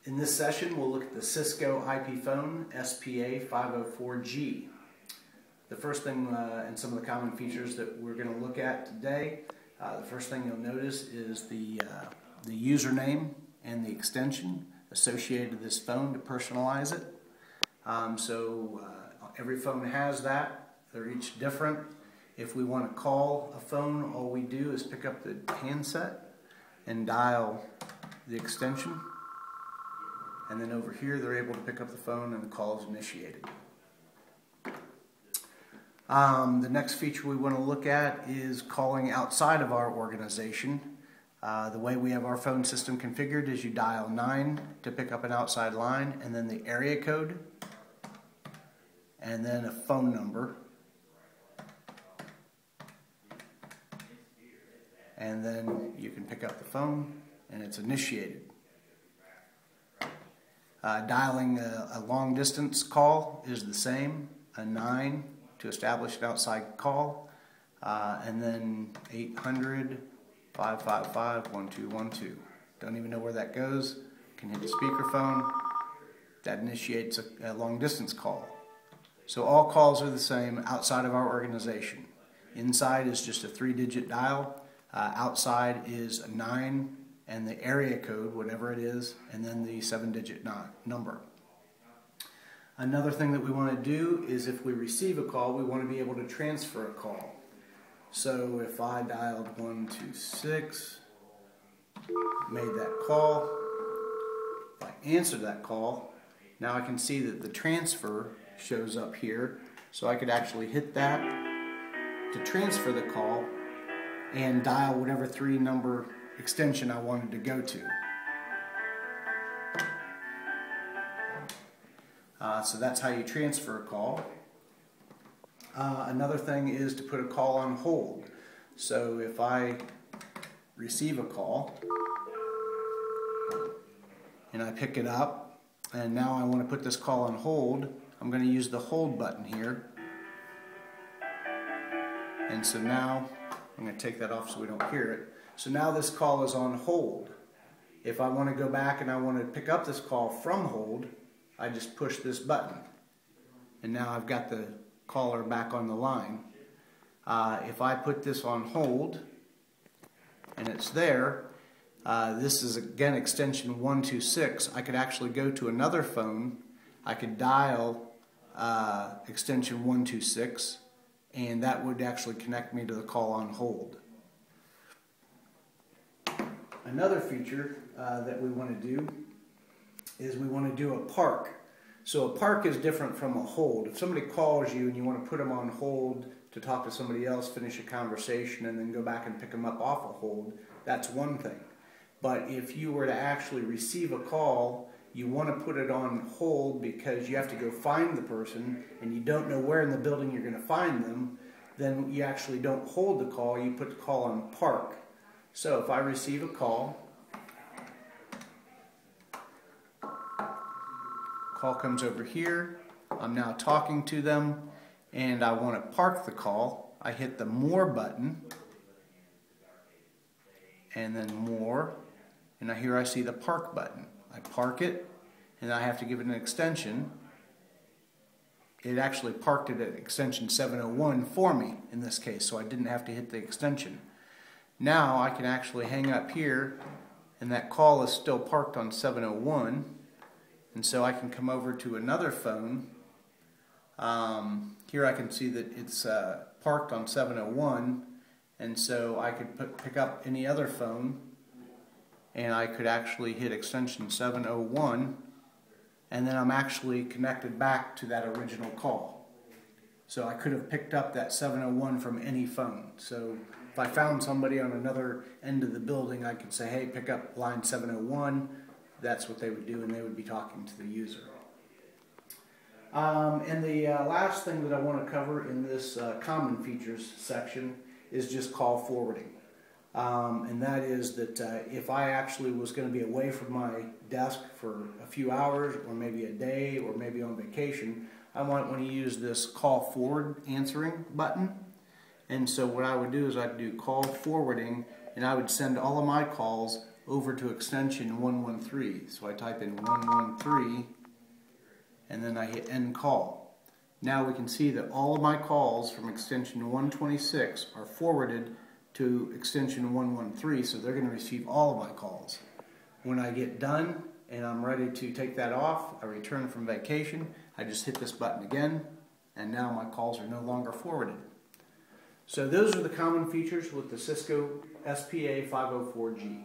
In this session, we'll look at the Cisco IP phone SPA504G. The first thing and some of the common features that we're going to look at today, the first thing you'll notice is the username and the extension associated with this phone to personalize it. Every phone has that. They're each different. If we want to call a phone, all we do is pick up the handset and dial the extension. And then over here, they're able to pick up the phone and the call is initiated. The next feature we want to look at is calling outside of our organization. The way we have our phone system configured is you dial 9 to pick up an outside line, and then the area code, and then a phone number, and then you can pick up the phone and it's initiated. Dialing a long distance call is the same, a 9 to establish an outside call, and then 800-555-1212. Don't even know where that goes. Can hit the speakerphone. That initiates a long distance call. So all calls are the same outside of our organization. Inside is just a 3-digit dial. Outside is a 9 and the area code, whatever it is, and then the 7-digit number. Another thing that we want to do is if we receive a call, we want to be able to transfer a call. So if I dialed 126, made that call, if I answer that call, now I can see that the transfer shows up here. So I could actually hit that to transfer the call and dial whatever 3-number extension I wanted to go to. So that's how you transfer a call. Another thing is to put a call on hold. So if I receive a call and I pick it up and now I want to put this call on hold, I'm going to use the hold button here. And so now I'm going to take that off so we don't hear it. So now this call is on hold. If I want to go back and I want to pick up this call from hold, I just push this button. And now I've got the caller back on the line. If I put this on hold and it's there, this is again extension 126. I could actually go to another phone. I could dial extension 126 and that would actually connect me to the call on hold. Another feature that we want to do is we want to do a park. So a park is different from a hold. If somebody calls you and you want to put them on hold to talk to somebody else, finish a conversation, and then go back and pick them up off a hold, that's one thing. But if you were to actually receive a call, you want to put it on hold because you have to go find the person and you don't know where in the building you're going to find them, then you actually don't hold the call, you put the call on park. So if I receive a call comes over here, I'm now talking to them and I want to park the call. I hit the more button and then more, and here I see the park button. I park it and I have to give it an extension. It actually parked it at extension 701 for me in this case, so I didn't have to hit the extension. Now I can actually hang up here and that call is still parked on 701, and so I can come over to another phone. Here I can see that it's parked on 701, and so I could pick up any other phone and I could actually hit extension 701 and then I'm actually connected back to that original call. So I could have picked up that 701 from any phone. So if I found somebody on another end of the building, I could say, hey, pick up line 701. That's what they would do, and they would be talking to the user. And the last thing that I want to cover in this common features section is just call forwarding. And that is that if I actually was going to be away from my desk for a few hours or maybe a day or maybe on vacation, I might want to use this call forward answering button. And so what I would do is I'd do call forwarding and I would send all of my calls over to extension 113. So I type in 113 and then I hit end call. Now we can see that all of my calls from extension 126 are forwarded to extension 113, so they're going to receive all of my calls. When I get done and I'm ready to take that off, I return from vacation, I just hit this button again, and now my calls are no longer forwarded. So those are the common features with the Cisco SPA 504G.